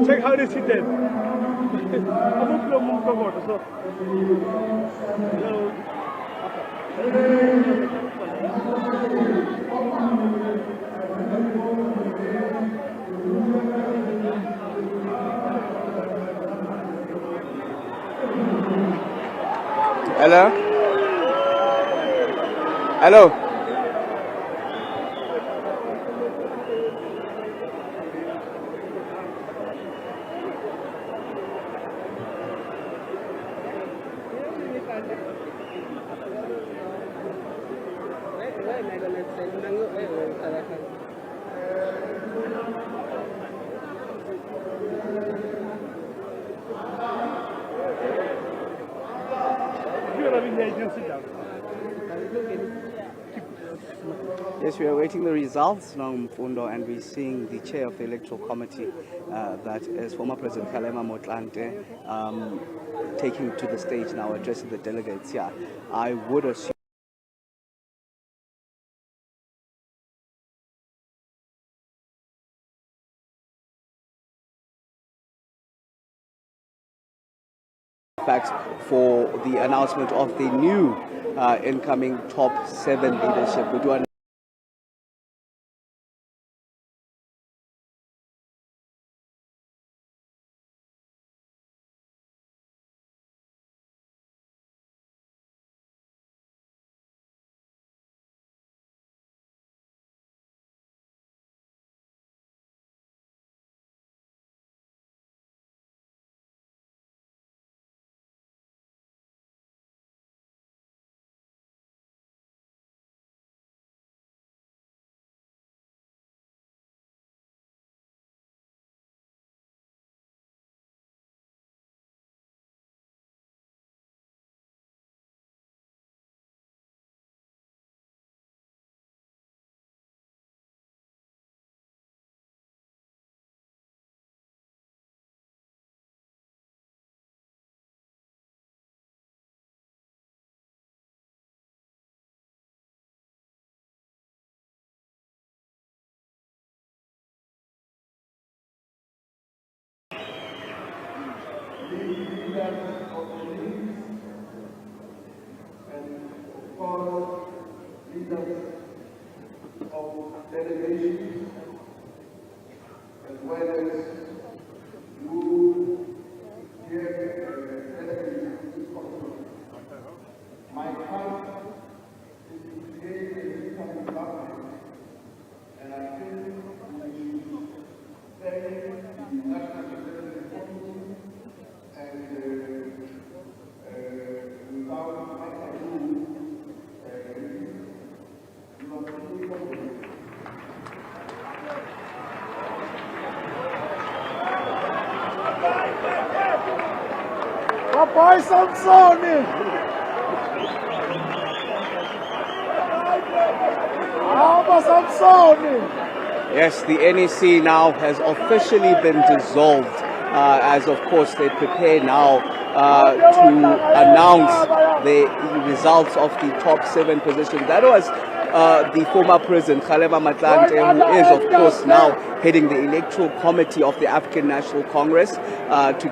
Check how they sit there. So. Hello? Hello? Yes, we are awaiting the results now, Mfundo, and we're seeing the chair of the electoral committee, that is former President Kgalema Motlanthe, taking to the stage now, addressing the delegates here. I would assume facts for the announcement of the new incoming top 7 leadership. We do of delegations, as well as you here delegates. My part is to create a incoming government, and I think we should thank the National Security Committee and without further ado, Papai Samsoni! Alba Samsoni! Yes, the NEC now has officially been dissolved, as of course they prepare now to announce the results of the top 7 positions. That was the former president, Kgalema Motlanthe, who is of course now heading the electoral committee of the African National Congress, to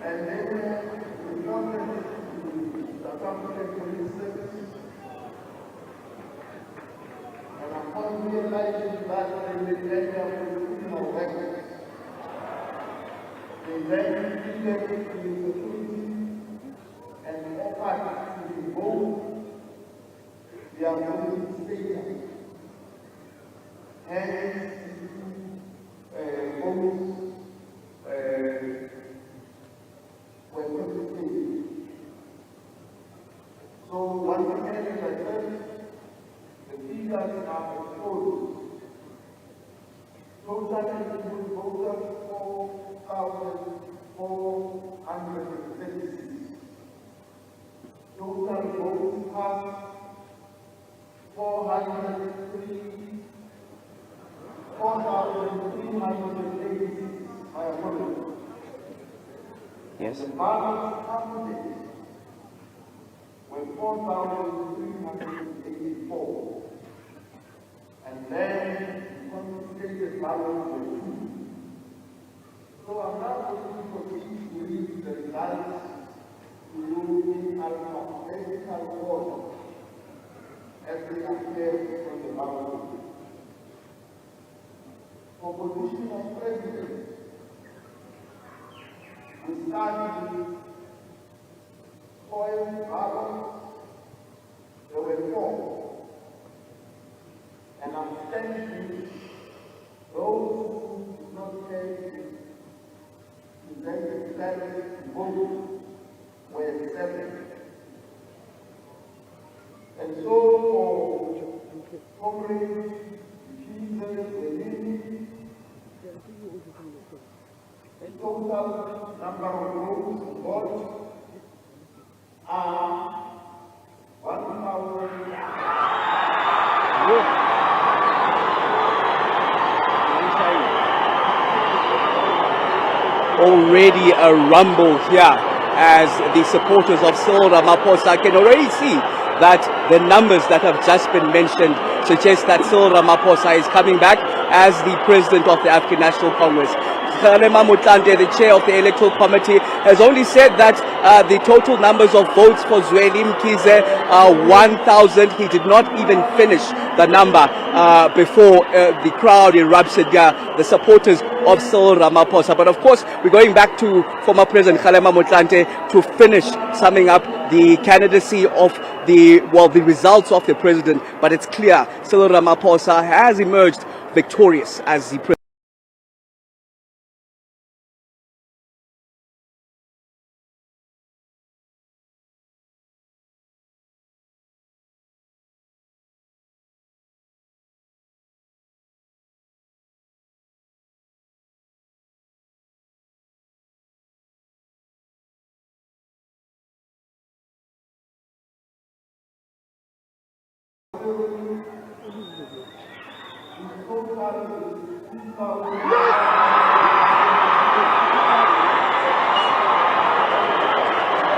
And then reported to South African Police Service. And upon realizing that they may end up with criminal records, they then pleaded with the authority and offered to revoke their voting status. Hence, votes were confiscated. So once again, as I said, the figures are exposed. Total eligible voters 4,436. Total votes cast 4,386. I apologize. Yes. The balance candidates were 4,384. And then confiscated balance were 2. So I'm now going to proceed to read the results to you in alphabetical order as they appear on the ballot. For position of president, we started with 12 ballots. There were 4. And abstention, those who did not take the vote were 7. And so for Comrade Jesus Within, the total number of votes voted are 1,000. Already a rumble here as the supporters of Cyril Ramaphosa can already see that the numbers that have just been mentioned suggest that Cyril Ramaphosa is coming back as the president of the African National Congress. Kgalema Motlanthe, the chair of the Electoral Committee, has only said that the total numbers of votes for Zweli Mkhize are 1,000. He did not even finish the number before the crowd erupted here, the supporters of Cyril Ramaphosa. But of course, we're going back to former President Kgalema Motlanthe to finish summing up the candidacy of the results of the president. But it's clear Cyril Ramaphosa has emerged victorious as the president.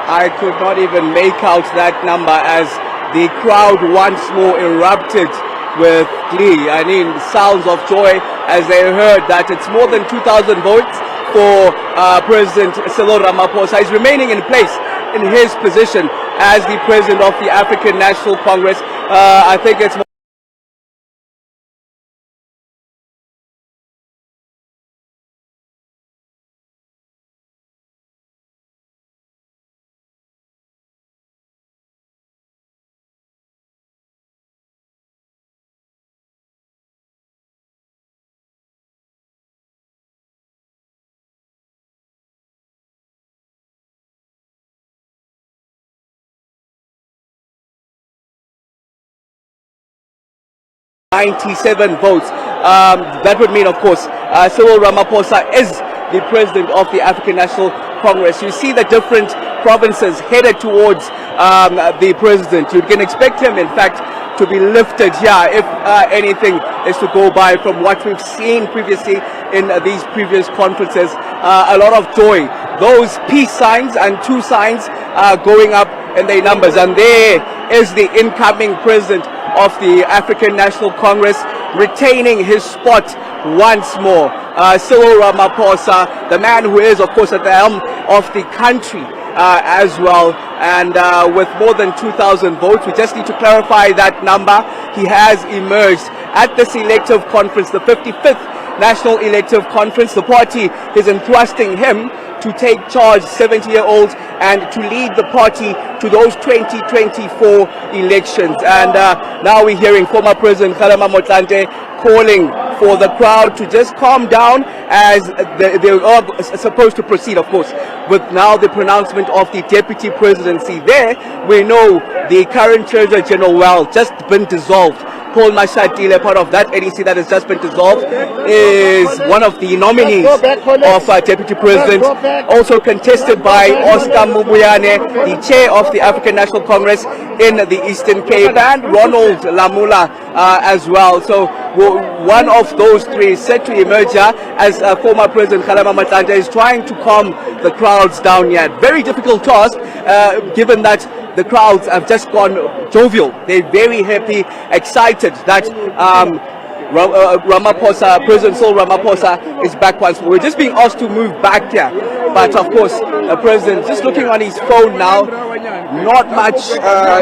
'I could not even make out that number as the crowd once more erupted with glee. I mean, sounds of joy as they heard that it's more than 2,000 votes for President Cyril Ramaphosa. He's remaining in place in his position as the president of the African National Congress. I think it's 97 votes. That would mean, of course, Cyril Ramaphosa is the president of the African National Congress. You see the different provinces headed towards the president. You can expect him, in fact, to be lifted here, if anything is to go by from what we've seen previously in these previous conferences. A lot of joy. Those peace signs and 2 signs are going up in their numbers. And there is the incoming president of the African National Congress, retaining his spot once more. Cyril Ramaphosa, the man who is, of course, at the helm of the country as well, and with more than 2,000 votes. We just need to clarify that number. He has emerged at this elective conference, the 55th National Elective Conference. The party is entrusting him to take charge, 70-year-old, and to lead the party to those 2024 elections. And now we're hearing former President Kgalema Motlanthe calling for the crowd to just calm down as they are supposed to proceed, of course, with now the pronouncement of the deputy presidency. There, we know the current Treasurer General just been dissolved. Paul Mashatile, part of that NEC that has just been dissolved, is one of the nominees of Deputy President, also contested by Oscar Mubuyane, the chair of the African National Congress in the Eastern Cape, and Ronald Lamula as well. So one of those three is set to emerge as former President Kgalema Motlanthe is trying to calm the crowds down yet. Very difficult task, given that the crowds have just gone jovial. They're very happy, excited that Ramaphosa, President Cyril Ramaphosa is back once more. We're just being asked to move back here. But of course, the President just looking on his phone now, not much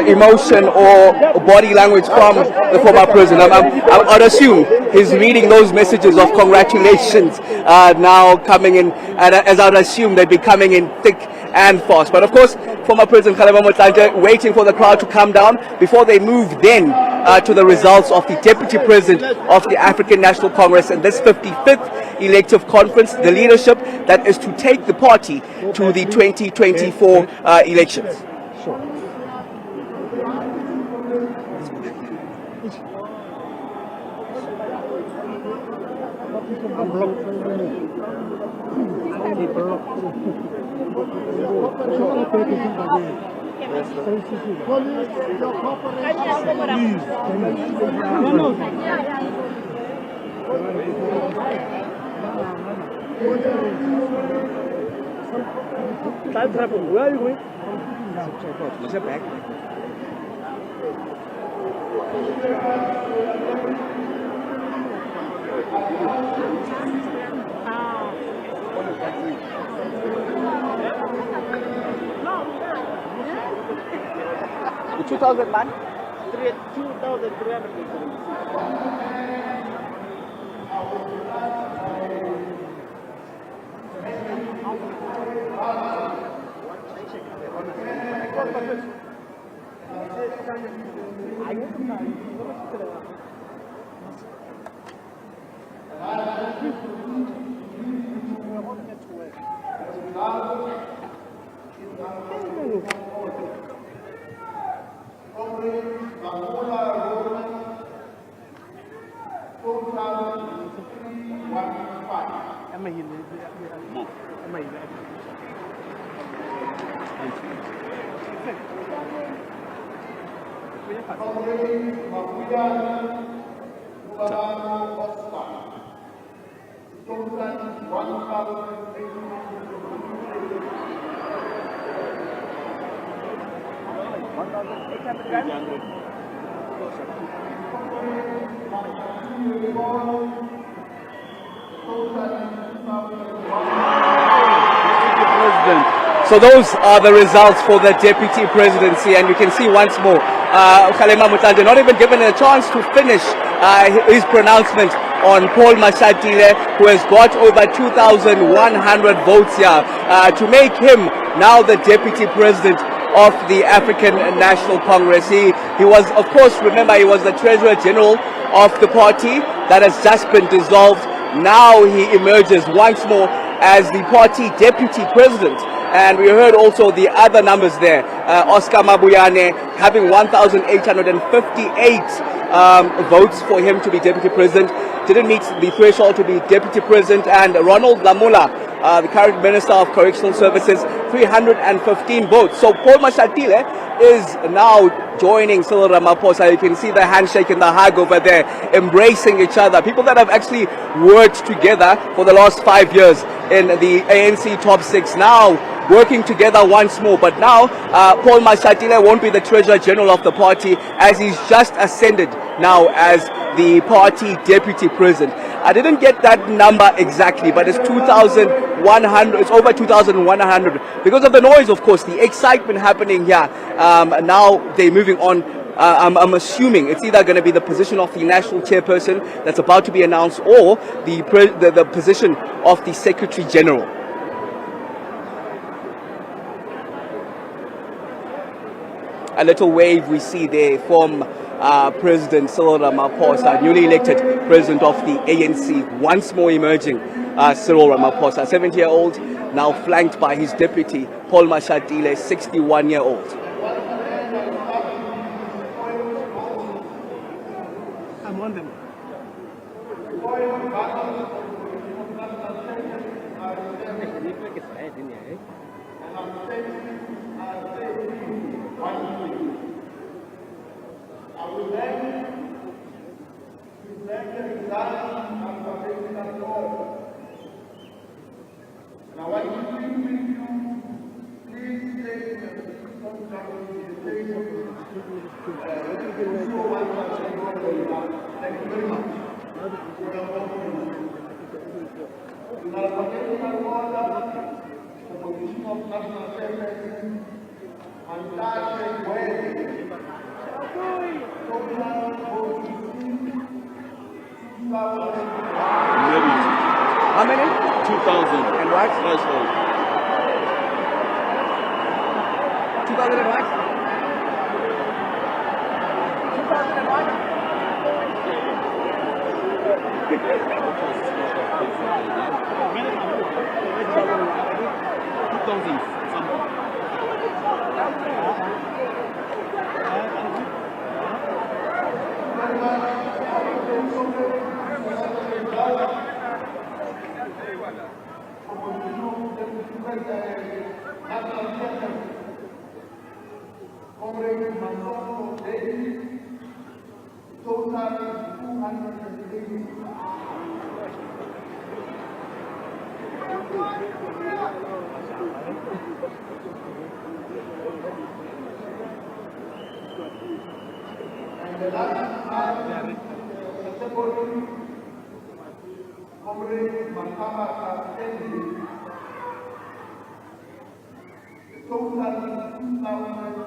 emotion or body language from the former President. I'd assume he's reading those messages of congratulations now coming in, and as I'd assume they'd be coming in thick and fast. But of course, former President Kgalema Motlanthe waiting for the crowd to calm down before they move then to the results of the Deputy President of the African National Congress in this 55th elective conference, the leadership that is to take the party to the 2024 elections. Where are you going? The 2,000 man? 2,300 So those are the results for the deputy presidency, and you can see once more Kgalema Motlanthe not even given a chance to finish his pronouncement on Paul Mashatile, who has got over 2,100 votes here to make him now the deputy president of the African National Congress. He was, of course, remember, he was the Treasurer General of the party that has just been dissolved. Now he emerges once more as the party deputy president. And we heard also the other numbers there. Oscar Mabuyane having 1,858 votes for him to be deputy president. Didn't meet the threshold to be deputy president. And Ronald Lamula, the current Minister of Correctional Services, 315 votes. So Paul Mashatile is now joining Cyril Ramaphosa. You can see the handshake and the hug over there, embracing each other. People that have actually worked together for the last 5 years in the ANC top 6 now working together once more. But now, Paul Mashatile won't be the Treasurer General of the party, as he's just ascended now as the party Deputy President. I didn't get that number exactly, but it's 2,100. It's over 2,100 because of the noise, of course, the excitement happening here. Now they're moving on. I'm assuming it's either going to be the position of the national chairperson that's about to be announced, or the position of the Secretary General. A little wave we see there from President Cyril Ramaphosa, newly elected president of the ANC, once more emerging. Cyril Ramaphosa, 70-year-old, now flanked by his deputy, Paul Mashatile, 61-year-old. I'm on them. I will then present the results of the president's order. And I want to plead with you, please take some representation. Thank you very much. In our political order, the position of national chairperson and that way. How many? 2,000. And what? Threshold. 2,000 and what? 2,000 and what? 2,000 something. And the last part, Comrade Mahama Kendi, total 2,001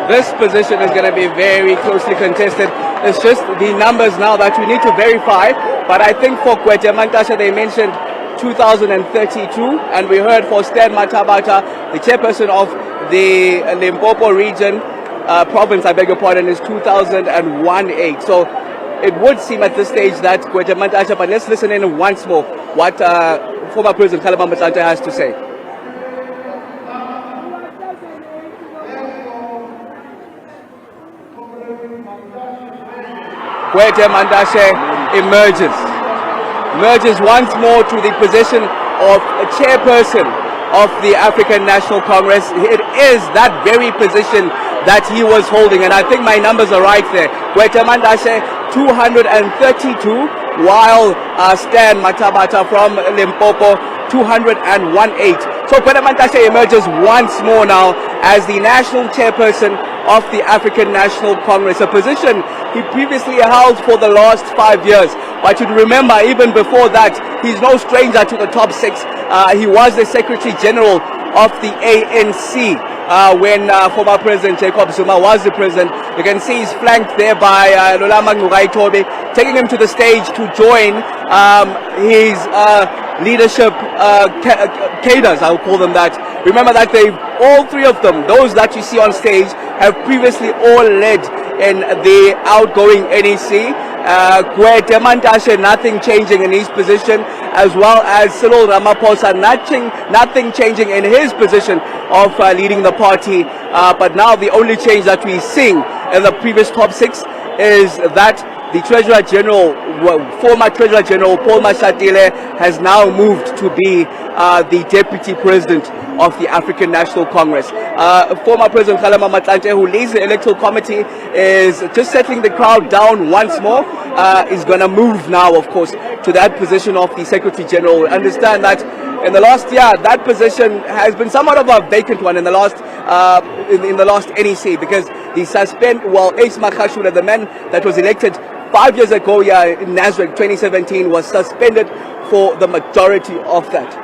This position is going to be very closely contested. It's just the numbers now that we need to verify. But I think for Gwede Mantashe, they mentioned 2032, and we heard for Stan Matabata, the chairperson of the Limpopo region, province, I beg your pardon, is 2018. So it would seem at this stage that Gwede Mantashe, but let's listen in once more what former President Kgalema Motlanthe has to say. Gwede Mantashe emerges once more to the position of a chairperson of the African National Congress. It is that very position that he was holding, and I think my numbers are right there. Gwede Mantashe 232, while Stan Matabata from Limpopo 218. So Gwede Mantashe emerges once more now as the national chairperson of the African National Congress, a position he previously held for the last 5 years. But you'd remember, even before that, he's no stranger to the top six. He was the Secretary General of the ANC when former President Jacob Zuma was the president. You can see he's flanked there by Lolama Ngugaitobe, taking him to the stage to join his leadership cadres, I'll call them that. Remember that all three of them, those that you see on stage, have previously all led in the outgoing NEC. Gwede Mantashe, nothing changing in his position, as well as Cyril Ramaphosa, nothing changing in his position of leading the party. But now the only change that we're seeing in the previous top six is that the Treasurer General, former Treasurer General Paul Mashatile, has now moved to be the Deputy President of the African National Congress. Former President Kgalema Motlanthe, who leads the Electoral Committee, is just settling the crowd down once more. Is going to move now, of course, to that position of the Secretary General. Understand that in the last year, that position has been somewhat of a vacant one in the last NEC, because the Ace Makhashula, the man that was elected 5 years ago here in Nasrec 2017, was suspended for the majority of that.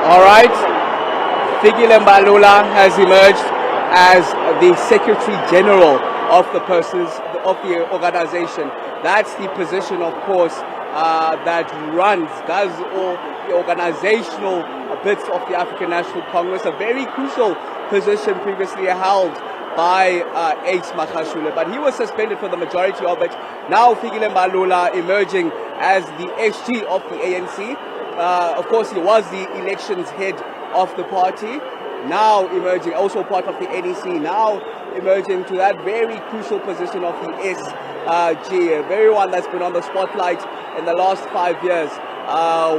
All right, Fikile Mbalula has emerged as the Secretary General of the organization. That's the position, of course, that does all the organizational bits of the African National Congress. A very crucial position previously held by Ace Makhashule, but he was suspended for the majority of it. Now Fikile Mbalula emerging as the SG of the ANC. Of course, he was the elections head of the party. Now emerging, also part of the NEC, now emerging to that very crucial position of the SG, a very one that's been on the spotlight in the last 5 years.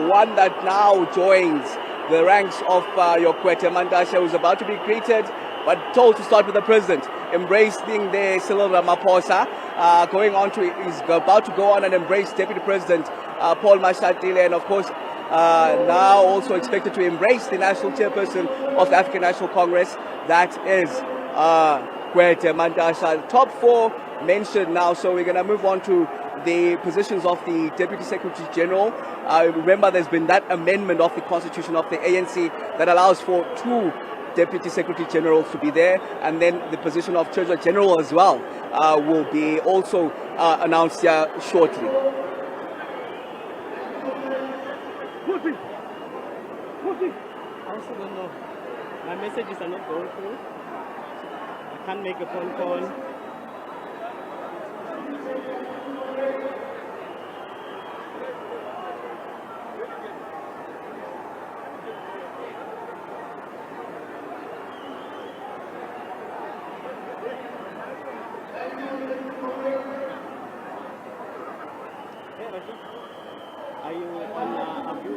One that now joins the ranks of Yokwete Mandasha, who's about to be greeted, but told to start with the president, embracing the Cyril Ramaphosa, is about to go on and embrace Deputy President Paul Mashatile, and of course, now also expected to embrace the national chairperson of the African National Congress, that is Yokwete Mandasha. Top four mentioned now, so we're going to move on to the positions of the Deputy Secretary General. Remember, there's been that amendment of the constitution of the ANC that allows for two Deputy Secretary Generals to be there, and then the position of Treasurer General as well will be also announced here shortly. I also don't know. My messages are not going through. I can't make a phone call. Hey, Rajiv, are you on a view?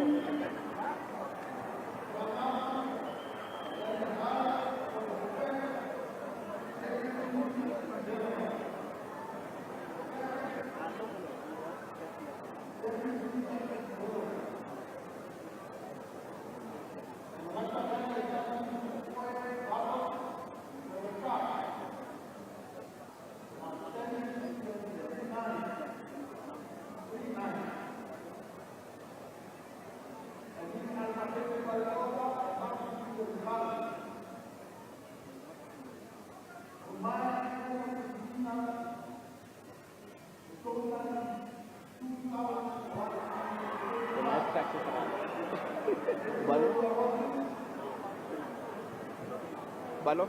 Balo?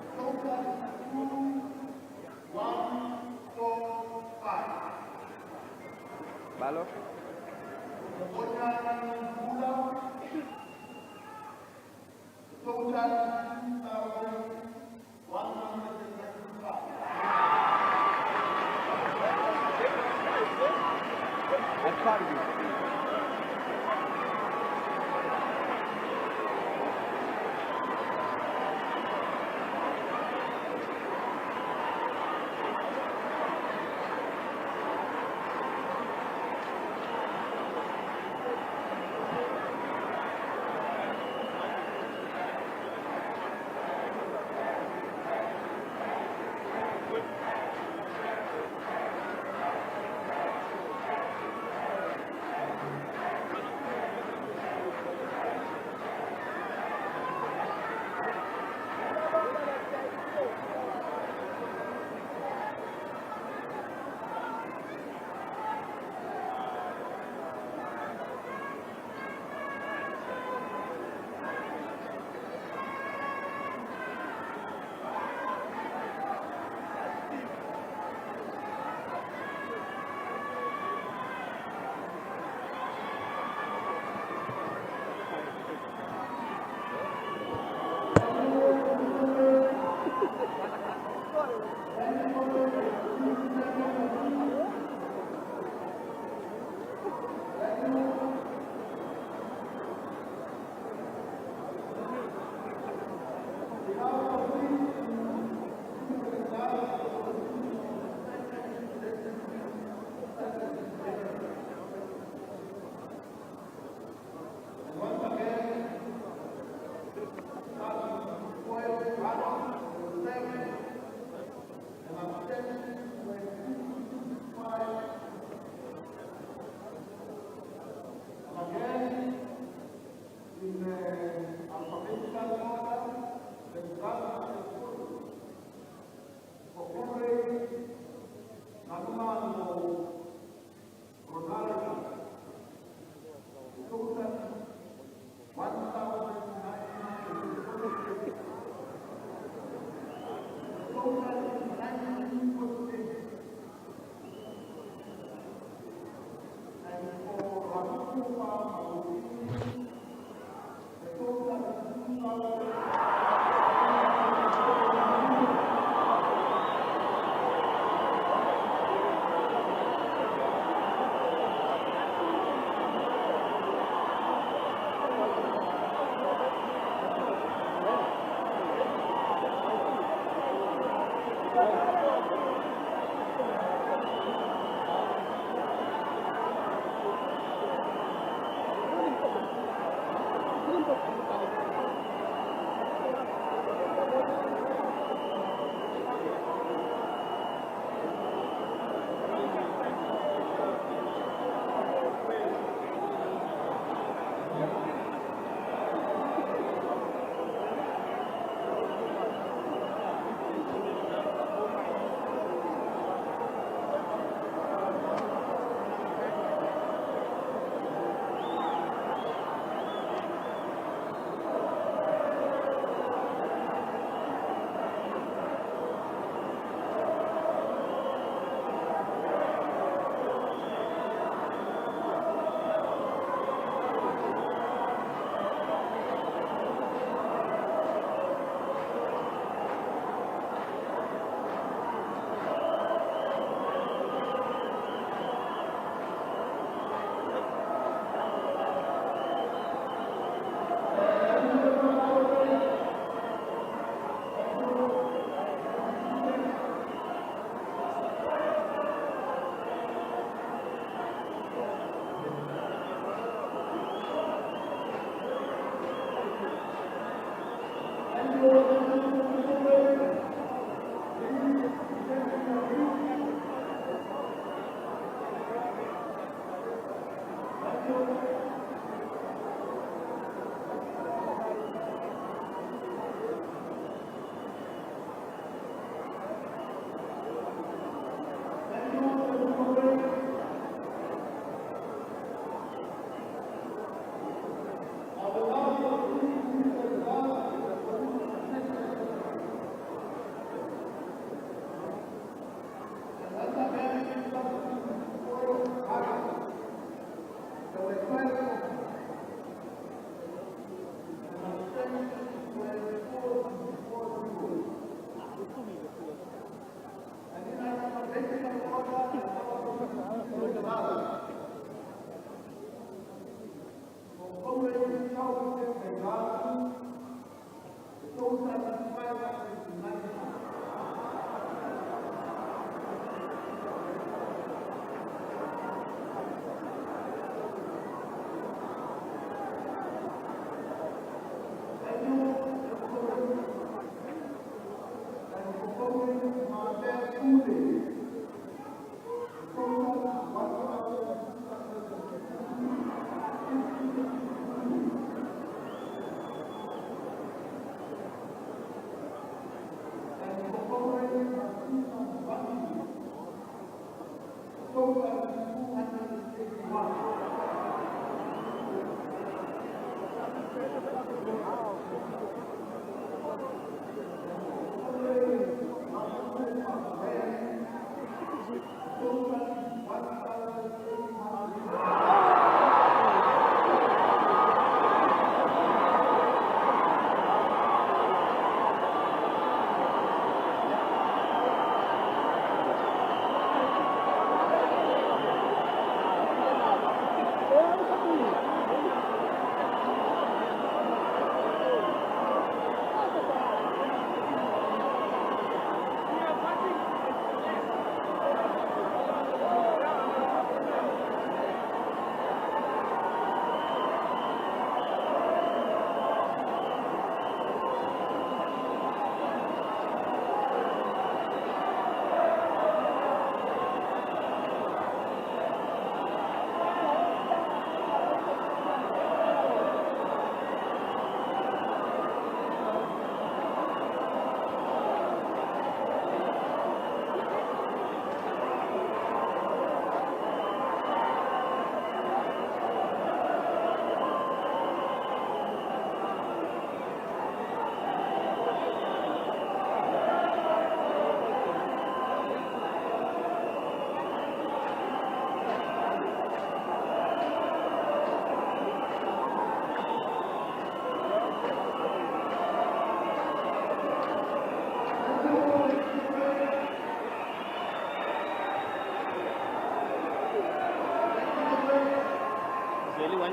Balo? I can't be.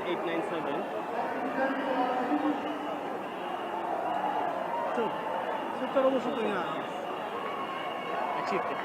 1897. Achieved it.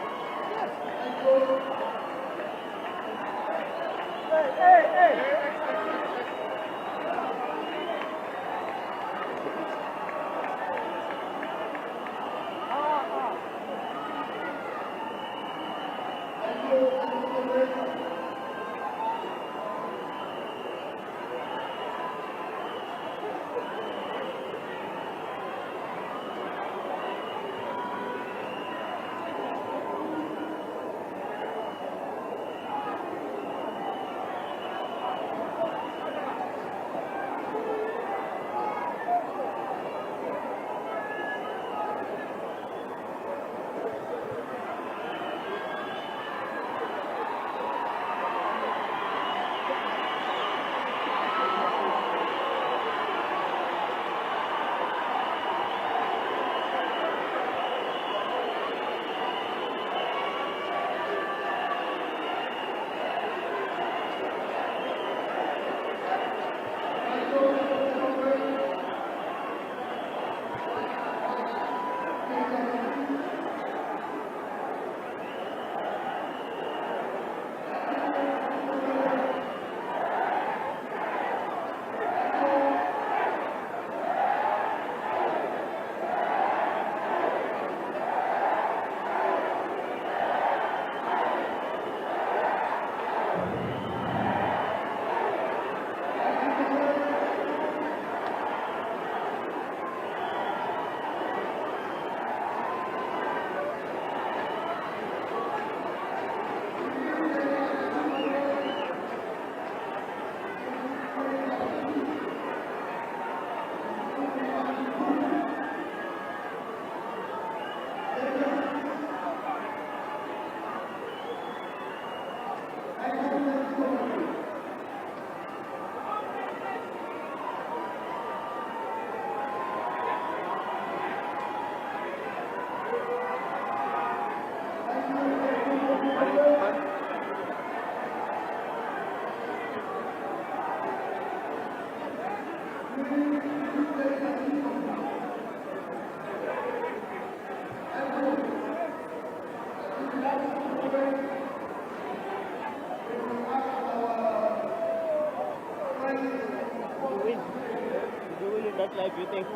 You win in that life, you think?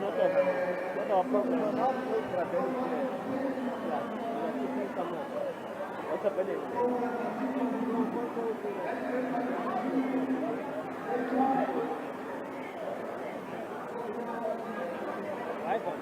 Not our problem. Yeah, we are keeping somewhere. What's happening? Right on.